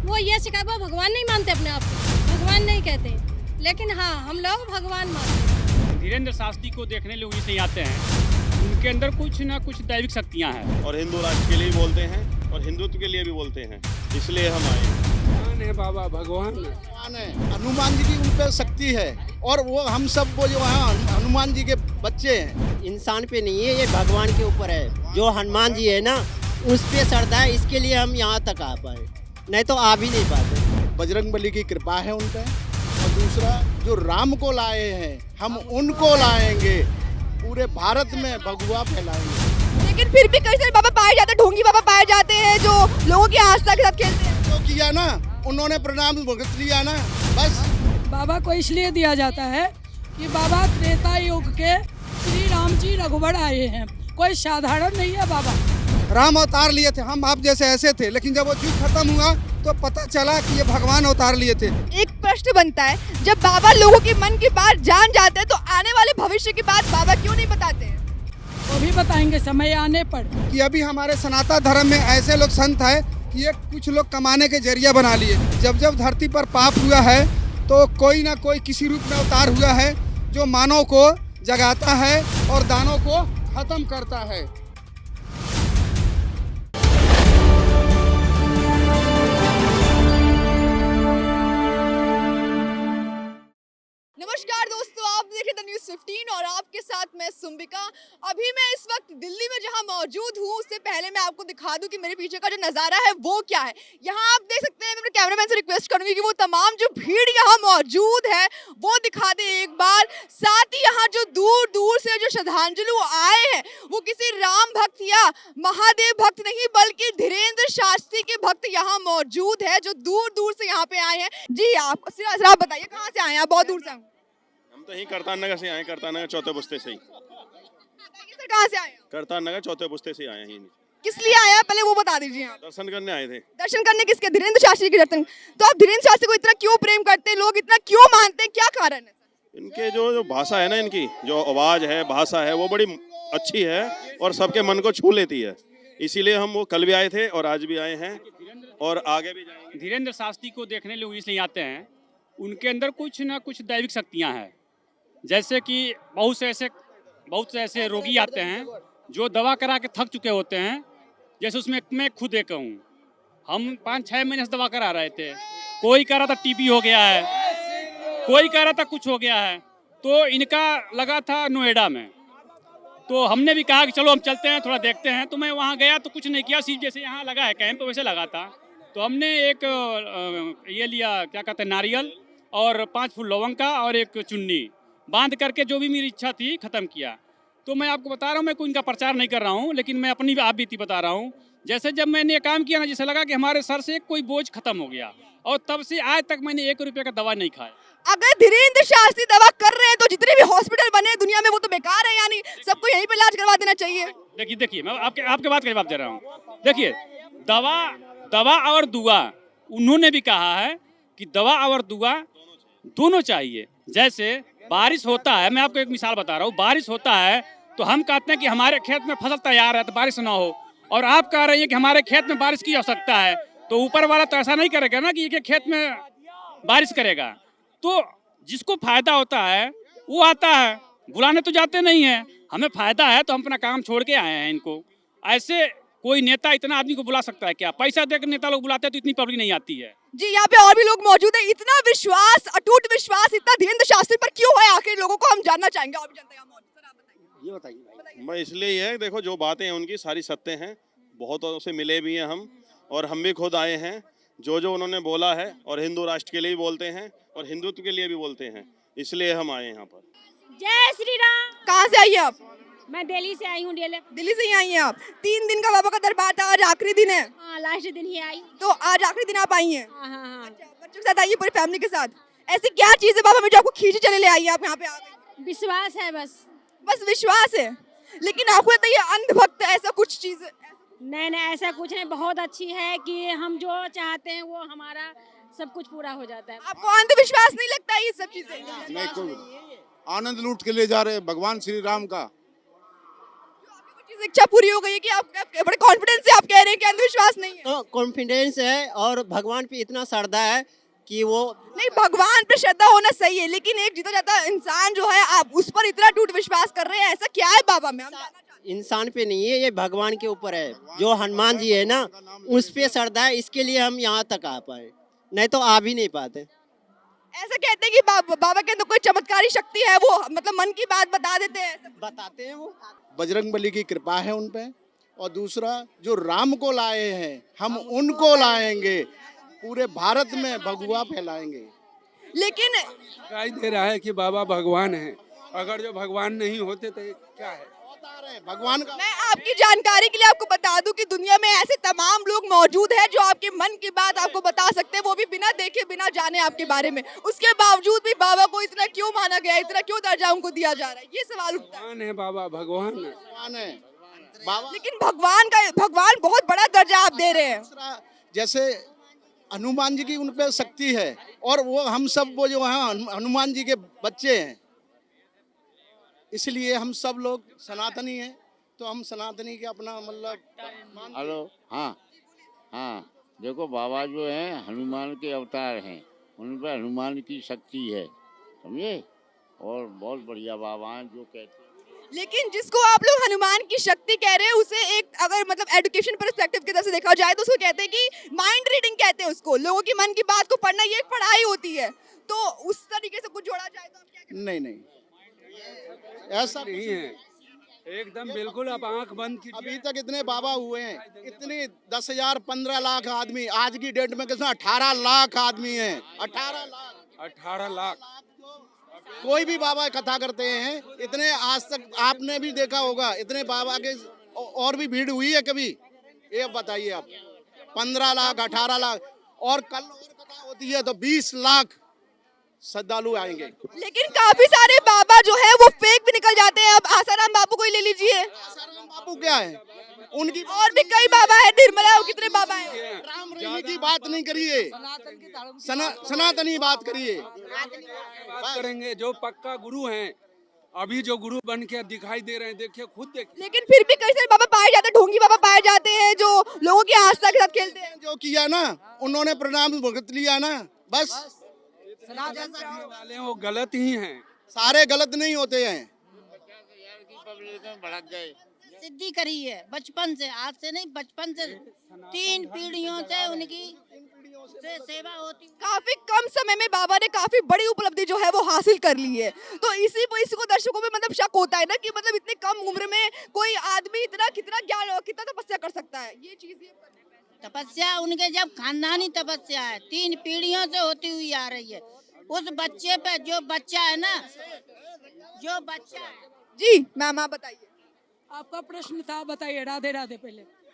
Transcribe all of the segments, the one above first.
वो ये सिखाया, वो भगवान नहीं मानते अपने आप को, भगवान नहीं कहते, लेकिन हाँ हम लोग भगवान मानते हैं। धीरेन्द्र शास्त्री को देखने लोग इसलिए आते हैं, उनके अंदर कुछ ना कुछ दैविक शक्तियाँ हैं। और हिंदू राष्ट्र के लिए भी बोलते हैं और हिंदुत्व के लिए भी बोलते हैं, इसलिए हम आए हैं। भगवान है बाबा, भगवान है। हनुमान जी की उन पे शक्ति है और वो हम सब वो जो है हनुमान जी के बच्चे हैं। इंसान पे नहीं है, ये भगवान के ऊपर है। जो हनुमान जी है ना, उस पे श्रद्धा है, इसके लिए हम यहाँ तक आ पाए, नहीं तो आ भी नहीं पाते। बजरंग बली की कृपा है उन पे। और दूसरा जो राम को लाए हैं, हम उनको लाएंगे, पूरे भारत में भगवा फैलाएंगे। लेकिन फिर भी कई सारे बाबा पाए जाते हैं, ढोंगी बाबा पाए जाते हैं जो लोगों की आस्था के साथ खेलते हैं। जो किया ना, उन्होंने प्रणाम भुगत लिया ना, बस। बाबा को इसलिए दिया जाता है कि बाबा त्रेता युग के श्री राम जी रघुवर आए हैं, कोई साधारण नहीं है बाबा। राम अवतार लिए थे, हम आप जैसे ऐसे थे, लेकिन जब वो युग खत्म हुआ तो पता चला कि ये भगवान अवतार लिए थे। एक प्रश्न बनता है, जब बाबा लोगों की मन की बात जान जाते हैं तो आने वाले भविष्य की बात बाबा क्यों नहीं बताते हैं? वो भी बताएंगे समय आने पर। कि अभी हमारे सनातन धर्म में ऐसे लोग संत है कि ये कुछ लोग कमाने के जरिया बना लिए। जब जब धरती पर पाप हुआ है तो कोई ना कोई किसी रूप में अवतार हुआ है जो मानव को जगाता है और दानों को खत्म करता है। नमस्कार दोस्तों, आप देख रहे द न्यूज़ 15 और आपके साथ मैं सुम्बिका। अभी मैं इस वक्त दिल्ली में जहां मौजूद हूं, उससे पहले मैं आपको दिखा दूं कि मेरे पीछे का जो नज़ारा है वो क्या है। यहां आप देख सकते हैं, मैं अपने कैमरामैन से रिक्वेस्ट करूंगी कि वो तमाम जो भीड़ यहां मौजूद है वो दिखा दे एक बार। साथ ही यहाँ जो दूर दूर से जो श्रद्धांजलि आए हैं वो किसी राम भक्त या महादेव भक्त नहीं बल्कि धीरेन्द्र शास्त्री के भक्त यहाँ मौजूद है जो दूर दूर से यहाँ पे आए हैं। जी आप सिर्फ आप बताइए कहाँ से आए हैं? आप बहुत दूर से आए। हम तो यहीं करतार नगर से आए, करतार नगर चौथे पुस्ते से ही। सर कहाँ से आए हैं? करतार नगर चौथे पुस्ते से आए हैं। किस लिए आए हैं पहले वो बता दीजिए आप। दर्शन करने आए थे। दर्शन करने किसके? धीरेन्द्र शास्त्री के दर्शन। तो आप धीरेन्द्र शास्त्री को इतना क्यों प्रेम करते हैं, लोग इतना क्यों मानते हैं, क्या कारण है? इनके जो भाषा है ना, इनकी जो आवाज है, भाषा है, वो बड़ी अच्छी है और सबके मन को छू लेती है। इसीलिए हम वो कल भी आए थे और आज भी आए हैं और आगे भी जाएंगे। धीरेन्द्र शास्त्री को देखने लोग इसलिए आते हैं, उनके अंदर कुछ ना कुछ दैविक शक्तियाँ हैं। जैसे कि बहुत से ऐसे रोगी आते हैं जो दवा करा के थक चुके होते हैं। जैसे उसमें मैं खुद एक हूँ, हम 5-6 महीने से दवा करा रहे थे। कोई कह रहा था टीबी हो गया है, कोई कह रहा था कुछ हो गया है। तो इनका लगा था नोएडा में, तो हमने भी कहा कि चलो हम चलते हैं, थोड़ा देखते हैं। तो मैं वहाँ गया तो कुछ नहीं किया, सिर्फ जैसे यहाँ लगा है कैंप वैसे लगा था। तो हमने एक ये लिया, क्या कहते हैं, नारियल और 5 फूल लौंग का और एक चुन्नी बांध करके जो भी मेरी इच्छा थी ख़त्म किया। तो मैं आपको बता रहा हूँ, मैं कोई इनका प्रचार नहीं कर रहा हूँ, लेकिन मैं अपनी आप बीती बता रहा हूँ। जैसे जब मैंने ये काम किया ना, जैसे लगा कि हमारे सर से कोई बोझ खत्म हो गया, और तब से आज तक मैंने 1 रुपये का दवा नहीं खाया। अगर धीरेन्द्र शास्त्री दवा कर रहे हैं तो जितने भी हॉस्पिटल बने हैं दुनिया में वो तो बेकार है, यानी सबको यहीं पे इलाज करवा देना चाहिए। देखिए मैं आपके बात का जवाब दे रहा हूँ। देखिए, दवा और दुआ, उन्होंने भी कहा है कि दवा और दुआ दोनों चाहिए। जैसे बारिश होता है, मैं आपको एक मिसाल बता रहा हूँ, बारिश होता है तो हम कहते हैं कि हमारे खेत में फसल तैयार है तो बारिश ना हो, और आप कह रही हैं कि हमारे खेत में बारिश की आवश्यकता है, तो ऊपर वाला तो ऐसा नहीं करेगा ना कि खेत में बारिश करेगा। तो जिसको फायदा होता है वो आता है, बुलाने तो जाते नहीं हैं। हमें फायदा है तो हम अपना काम छोड़ के आए हैं इनको। ऐसे कोई नेता इतना आदमी को बुला सकता है क्या? पैसा देकर नेता लोग बुलाते हैं तो इतनी पब्लिक नहीं आती है। जी यहाँ पे और भी लोग मौजूद है। इतना विश्वास, अटूट विश्वास इतना धीरेन्द्र शास्त्री पर क्यों है आखिर लोगों को हम जानना चाहेंगे। और भी जनता यहाँ मौजूद, सर आप बताइए। ये बताइए। मैं इसलिए ये है, देखो जो बातें हैं उनकी सारी सत्य हैं, बहुतों से मिले भी हैं हम, और हम भी खुद आए हैं। जो उन्होंने बोला है, और हिंदू राष्ट्र के लिए भी बोलते हैं और हिंदुत्व के लिए भी बोलते हैं, इसलिए हम आए यहाँ पर। जय श्री राम। कहाँ से आई है आप? मैं दिल्ली से आई हूँ। दिल्ली से ही आई हैं आप? 3 दिन का बाबा का दरबार था, आज आखिरी दिन है। हाँ, लास्ट दिन ही आई। तो आज आखिरी दिन आप आई हैं? हाँ। अच्छा, बच्चों के साथ आई है, पूरी फैमिली के साथ? ऐसी क्या चीज़ है बाबा में जो आपको खींचे चले ले आई है, आप यहाँ पे आ गई? विश्वास है बस विश्वास है। लेकिन आपको लगता है ये अंधभक्त है, ऐसा कुछ चीज़? नहीं, ऐसा कुछ नहीं। बहुत अच्छी है कि हम जो चाहते हैं वो हमारा सब कुछ पूरा हो जाता है। आपको अंधविश्वास नहीं लगता है ये सब चीजें? नहीं, कोई आनंद लूट के ले जा रहे हैं भगवान श्री राम का। आपकी इच्छा पूरी हो गई है कि आप बड़े कॉन्फिडेंस से आप कह रहे हैं कि अंधविश्वास नहीं है? तो कॉन्फिडेंस है और भगवान पे इतना श्रद्धा है कि वो नहीं, भगवान पे श्रद्धा होना सही है, लेकिन एक जीता जाता इंसान जो है आप उस पर इतना टूट विश्वास कर रहे हैं, ऐसा क्या है बाबा में? हम जानना चाहते इंसान पे नहीं है, ये भगवान के ऊपर है। जो हनुमान जी है ना, उस पे श्रद्धा है, इसके लिए हम यहाँ तक आ पाए, नहीं तो आ भी नहीं पाते। हैं। ऐसा कहते हैं कि बाबा के अंदर कोई चमत्कारी शक्ति है, वो मतलब मन की बात बता देते हैं। बताते हैं वो। बजरंगबली की कृपा है उन पे, और दूसरा जो राम को लाए हैं हम उनको लाएंगे, पूरे भारत में भगवा फैलाएंगे। लेकिन दिखाई दे रहा है कि बाबा भगवान है, अगर जो भगवान नहीं होते तो ये क्या है? अवतार है भगवान का। मैं आपकी जानकारी के लिए आपको बता दूं कि दुनिया में ऐसे तमाम लोग मौजूद हैं जो आपके मन की बात आपको बता सकते हैं, वो भी बिना देखे बिना जाने आपके बारे में। उसके बावजूद भी बाबा को इतना क्यों माना गया, इतना क्यों दर्जा उनको दिया जा रहा है, ये सवाल उठता है। भगवान है बाबा, भगवान है। भगवान है बाबा। लेकिन भगवान बहुत बड़ा दर्जा आप दे रहे हैं। दूसरा, जैसे हनुमान जी की उन पे शक्ति है, और वो हम सब वो जो है हनुमान जी के बच्चे हैं, इसलिए हम सब लोग सनातनी हैं, तो हम सनातनी के अपना मतलब। हेलो, हाँ हाँ, देखो बाबा जो हैं हनुमान के अवतार हैं, उन पर हनुमान की शक्ति है, समझे? और बहुत बढ़िया बाबा हैं जो कहते हैं। लेकिन जिसको आप लोग हनुमान की शक्ति कह रहे हैं, उसे एक अगर मतलब एजुकेशन पर्सपेक्टिव की तरफ से देखा जाए तो उसको कहते हैं कि माइंड रीडिंग कहते हैं उसको, लोगों की मन की बात को पढ़ना, ये एक पढ़ाई होती है। तो उस तरीके से कुछ जोड़ा जाए तो आप क्या कहते हैं? नहीं, ऐसा नहीं है, एकदम बिल्कुल। आप आंख बंद कीजिए। अभी तक इतने बाबा हुए हैं, इतने 10,000 15 लाख आदमी, आज की डेट में कितना 18 लाख आदमी हैं। 18 लाख। कोई भी बाबा कथा करते हैं, इतने आज तक आपने भी देखा होगा, इतने बाबा के और भी भीड़ हुई है कभी? ये बताइए आप। 15 लाख 18 लाख, और कल और कथा होती है तो 20 लाख श्रद्धालु आएंगे। लेकिन काफी सारे बाबा जो है वो फेक भी निकल जाते हैं। अब आसाराम बापू को ही ले लीजिए। आसाराम बापू क्या है? उनकी और भी कई बाबा है, निर्मला, कितने बाबा हैं। राम रहीम की बात नहीं करिए, सनातनी बात करिए। बात करेंगे जो पक्का गुरु हैं, अभी जो गुरु बन के दिखाई दे रहे हैं, देखिए, खुद देखिए। लेकिन फिर भी कई सारे बाबा पाए जाते हैं, ढोंगी बाबा पाए जाते हैं जो लोगों की आस्था के साथ खेलते हैं। जो किया ना, उन्होंने प्रणाम भुगत लिया ना, बस। वाले वो गलत ही हैं। सारे गलत नहीं होते हैं। भड़क गए। सिद्धि करी है बचपन से, आज से नहीं, बचपन से 3 पीढ़ियों से उनकी से सेवा होती। काफी कम समय में बाबा ने काफी बड़ी उपलब्धि जो है वो हासिल कर ली है। तो इसको दर्शकों में मतलब शक होता है ना कि मतलब इतनी कम उम्र में कोई आदमी इतना कितना ज्ञान और कितना तपस्या कर सकता है। ये चीज तपस्या उनके जब खानदानी तपस्या है, 3 पीढ़ियों से होती हुई आ रही है। उस बच्चे पे जो बच्चा है ना, जो बच्चा है। जी मैम, आप बताइए। आपका प्रश्न था, बताइए। राधे राधे।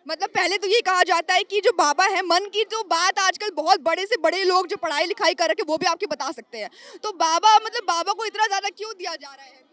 मतलब पहले तो ये कहा जाता है कि जो बाबा है, मन की जो बात आजकल बहुत बड़े से बड़े लोग जो पढ़ाई लिखाई कर रखे वो भी आपके बता सकते हैं। तो बाबा को इतना ज्यादा क्यों दिया जा रहा है?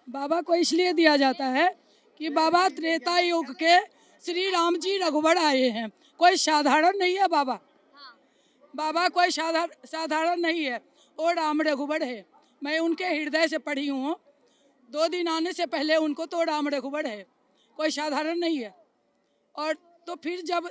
बाबा को इसलिए दिया जाता है कि बाबा त्रेता युग के श्री राम जी रघुवर आए हैं। कोई साधारण नहीं है बाबा। बाबा कोई साधारण नहीं है, वो राम रघुवर है। मैं उनके हृदय से पढ़ी हूँ 2 दिन आने से पहले उनको, तो राम रघुवर है, कोई साधारण नहीं है। और तो फिर जब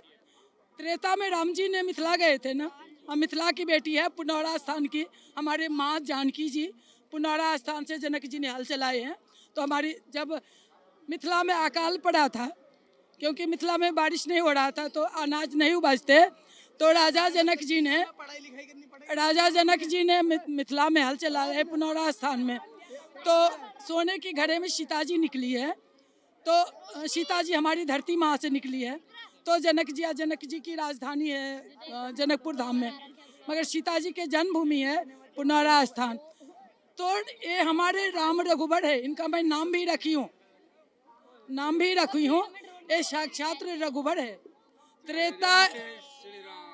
त्रेता में राम जी ने मिथिला गए थे ना, हम मिथिला की बेटी है, पुनौरा स्थान की हमारे माँ जानकी जी पुनौरा स्थान से जनक जी ने हल चलाए हैं। तो हमारी जब मिथिला में अकाल पड़ा था, क्योंकि मिथिला में बारिश नहीं हो रहा था तो अनाज नहीं उपजते, तो राजा जनक जी ने मिथिला में हल चलाए पुनौरा स्थान में। तो सोने की घड़े में सीता जी निकली है, तो सीता जी हमारी धरती माँ से निकली है। तो जनक जी की राजधानी है जनकपुर धाम में, मगर सीता जी के जन्मभूमि है पुनौरा स्थान। तो ये हमारे राम रघुवर है, इनका मैं नाम भी रखी हूँ। ये साक्षात रघुवर है।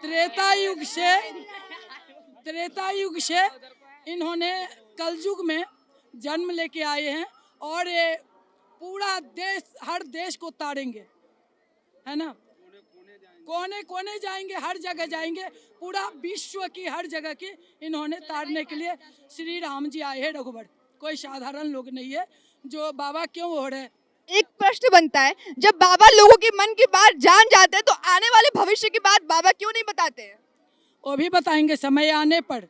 त्रेता युग से इन्होंने कलयुग में जन्म लेके आए हैं, और ये पूरा देश, हर देश को तारेंगे, है ना। कोने कोने जाएंगे, हर जगह जाएंगे, पूरा विश्व की हर जगह की इन्होंने तारने के लिए श्री राम जी आए हैं रघुवर। कोई साधारण लोग नहीं है। जो बाबा क्यों हो रहे, एक प्रश्न बनता है, जब बाबा लोगों की मन की बात जान जाते हैं तो आने वाले भविष्य की बात बाबा क्यों नहीं बताते हैं? वो भी बताएंगे समय आने पर।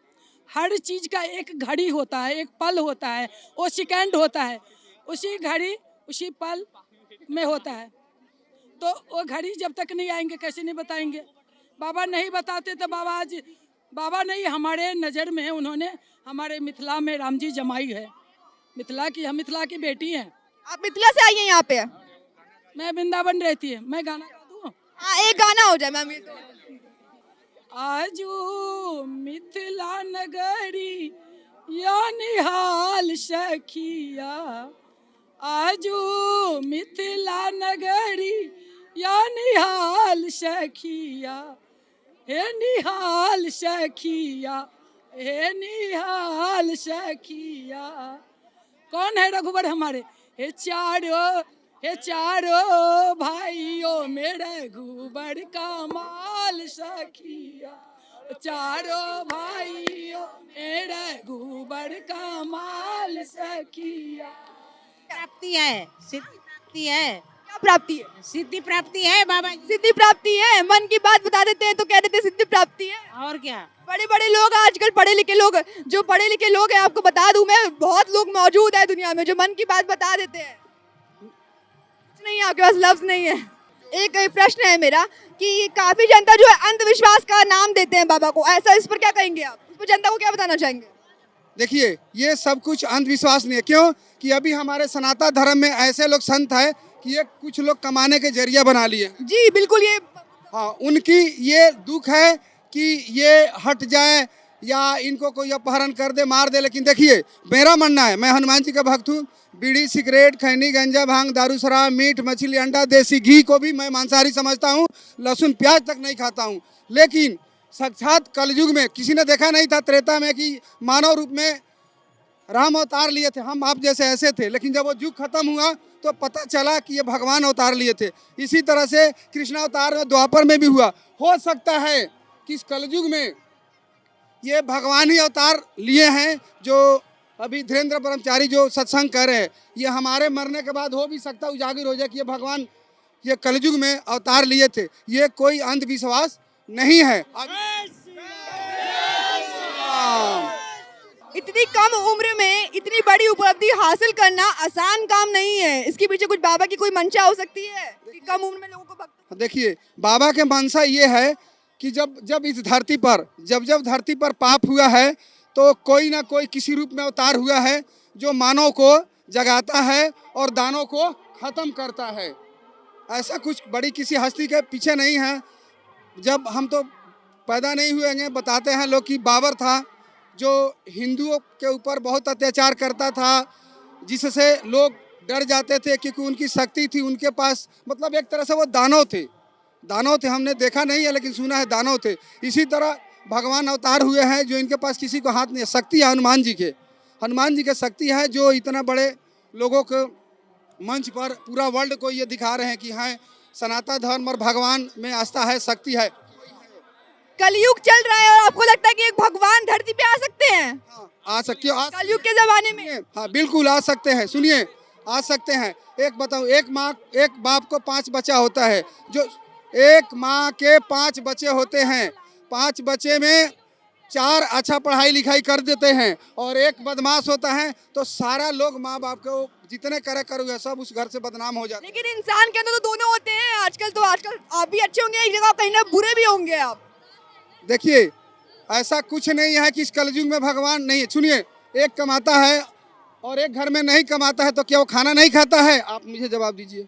हर चीज का एक घड़ी होता है, एक पल होता है, वो सेकंड होता है, उसी घड़ी उसी पल में होता है। तो वो घड़ी जब तक नहीं आएंगे कैसे नहीं बताएंगे? बाबा नहीं बताते तो बाबा आज बाबा नहीं हमारे नज़र में उन्होंने हमारे मिथिला में राम जी जमाई है। मिथिला की, हम मिथिला की बेटी हैं। आप मिथिला से आई हैं यहाँ पे? मैं वृंदावन रहती है। मैं गाना गा दूँ? हाँ, एक गाना हो जाए मैम। ये तो आजू मिथिला नगरी या निहाल सखिया, आजू मिथिला नगरी या निहाल सखिया, हे निहाल सखिया, हे निहाल सखिया। कौन है रघुवर हमारे? हे चारों भाइयों मेरे रघुवर का माल सखिया, चारों भाइयों मेरे रघुवर का माल सखिया। प्राप्ति है, सिद्धि है। क्या प्राप्ति है? सिद्धि प्राप्ति है बाबा जी। सिद्धि प्राप्ति है। मन की बात बता देते हैं तो कह देते हैं सिद्धि प्राप्ति है। और क्या? बड़े बड़े लोग आजकल, पढ़े लिखे लोग, जो पढ़े लिखे लोग हैं, आपको बता दूं मैं, बहुत लोग मौजूद है दुनिया में जो मन की बात बता देते हैं। कुछ नहीं, आपके पास लफ्ज नहीं है। एक प्रश्न है मेरा कि काफी जनता जो है अंधविश्वास का नाम देते हैं बाबा को, ऐसा इस पर क्या कहेंगे आप? इस पर जनता को क्या बताना चाहेंगे? देखिए, ये सब कुछ अंधविश्वास नहीं है। क्यों कि अभी हमारे सनातन धर्म में ऐसे लोग संत है कि ये कुछ लोग कमाने के जरिया बना लिए। जी बिल्कुल, ये हाँ, उनकी ये दुख है कि ये हट जाए या इनको कोई अपहरण कर दे, मार दे। लेकिन देखिए, मेरा मानना है, मैं हनुमान जी का भक्त हूँ। बीड़ी, सिगरेट, खैनी, गंजा, भांग, दारू, शराब, मीट, मछली, अंडा, देसी घी को भी मैं मांसाहारी समझता हूँ। लहसुन प्याज तक नहीं खाता हूँ। लेकिन साक्षात कलयुग में किसी ने देखा नहीं था त्रेता में कि मानव रूप में राम अवतार लिए थे। हम आप जैसे ऐसे थे, लेकिन जब वो युग खत्म हुआ तो पता चला कि ये भगवान अवतार लिए थे। इसी तरह से कृष्ण अवतार द्वापर में भी हुआ। हो सकता है कि इस कलयुग में ये भगवान ही अवतार लिए हैं। जो अभी धीरेन्द्र ब्रह्मचारी जो सत्संग कर रहे हैं, ये हमारे मरने के बाद हो भी सकता है उजागर हो जाए कि ये भगवान ये कलयुग में अवतार लिए थे। ये कोई अंधविश्वास नहीं है। इतनी कम उम्र में इतनी बड़ी उपलब्धि हासिल करना आसान काम नहीं है। इसके पीछे कुछ बाबा की कोई मंशा हो सकती है कि कम उम्र में लोगों को भक्त। देखिए, बाबा के मंशा ये है कि जब इस धरती पर जब धरती पर पाप हुआ है तो कोई ना कोई किसी रूप में अवतार हुआ है जो मानव को जगाता है और दानों को खत्म करता है। ऐसा कुछ बड़ी किसी हस्ती के पीछे नहीं है। जब हम तो पैदा नहीं हुए हैं, बताते हैं लोग कि बाबर था जो हिंदुओं के ऊपर बहुत अत्याचार करता था, जिससे लोग डर जाते थे क्योंकि उनकी शक्ति थी उनके पास। मतलब एक तरह से वो दानव थे। हमने देखा नहीं है लेकिन सुना है दानव थे। इसी तरह भगवान अवतार हुए हैं जो इनके पास किसी को हाथ नहीं है। शक्ति है हनुमान जी के शक्ति है जो इतना बड़े लोगों को मंच पर पूरा वर्ल्ड को ये दिखा रहे हैं कि हाँ, सनातन धर्म और भगवान में आस्था है, शक्ति है। कलयुग चल रहा है और आपको लगता है कि एक भगवान धरती पे आ सकते हैं? हाँ, आ सकती है। कलयुग के जमाने में? हाँ बिल्कुल आ सकते हैं। सुनिए, आ सकते हैं। एक बताऊँ, एक बाप को 5 बच्चा होता है। जो एक माँ के 5 बच्चे होते हैं, 5 बच्चे में 4 अच्छा पढ़ाई लिखाई कर देते हैं और एक बदमाश होता है, तो सारा लोग माँ बाप को जितने करोगे सब उस घर से बदनाम हो जाते हैं। लेकिन इंसान के अंदर तो दोनों होते हैं। आजकल आप भी अच्छे होंगे एक जगह, कहीं ना बुरे भी होंगे आप। देखिए, ऐसा कुछ नहीं है कि इस कलयुग में भगवान नहीं है। सुनिए, एक कमाता है और एक घर में नहीं कमाता है तो क्या वो खाना नहीं खाता है? आप मुझे जवाब दीजिए।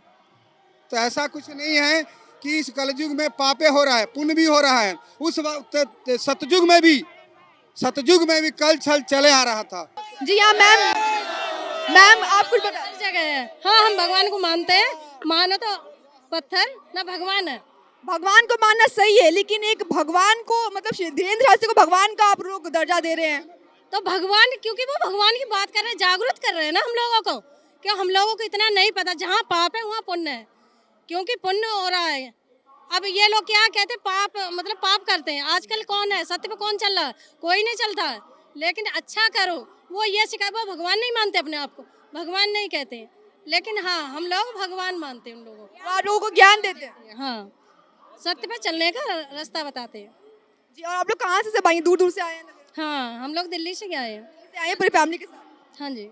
तो ऐसा कुछ नहीं है कि इस कलयुग में पापे हो रहा है, पुण्य भी हो रहा है। उस वक्त सतयुग में भी कल छल चले आ रहा था। जी हाँ मैम आप कुछ बता। जगह है। हाँ, हम भगवान को मानते हैं। मानो तो पत्थर ना भगवान है। भगवान को मानना सही है, लेकिन एक भगवान को, मतलब धीरेन्द्र शास्त्री को भगवान का आप लोग दर्जा दे रहे हैं। तो भगवान, क्योंकि वो भगवान की बात कर रहे हैं, जागरूक कर रहे हैं ना हम लोगों को। कि हम लोगों को इतना नहीं पता, जहाँ पाप है वहाँ पुण्य है, क्योंकि पुण्य हो रहा है। अब ये लोग क्या कहते हैं, पाप मतलब पाप करते हैं। आजकल कौन है सत्य पे, कौन चल रहा है? कोई नहीं चलता है। लेकिन अच्छा करो, वो ये सिखा। वो भगवान नहीं मानते अपने आप को, भगवान नहीं कहते हैं। लेकिन हाँ हम लोग भगवान मानते हैं उन लोगों को। वो आप लोगों को ज्ञान देते हैं। हाँ सत्य पे चलने का रास्ता बताते हैं। जी, और आप लोग कहाँ से सब आए हैं? दूर दूर से आए हैं? हाँ हम लोग दिल्ली से गए हैं। से आए हैं पूरी फैमिली के साथ? हाँ जी।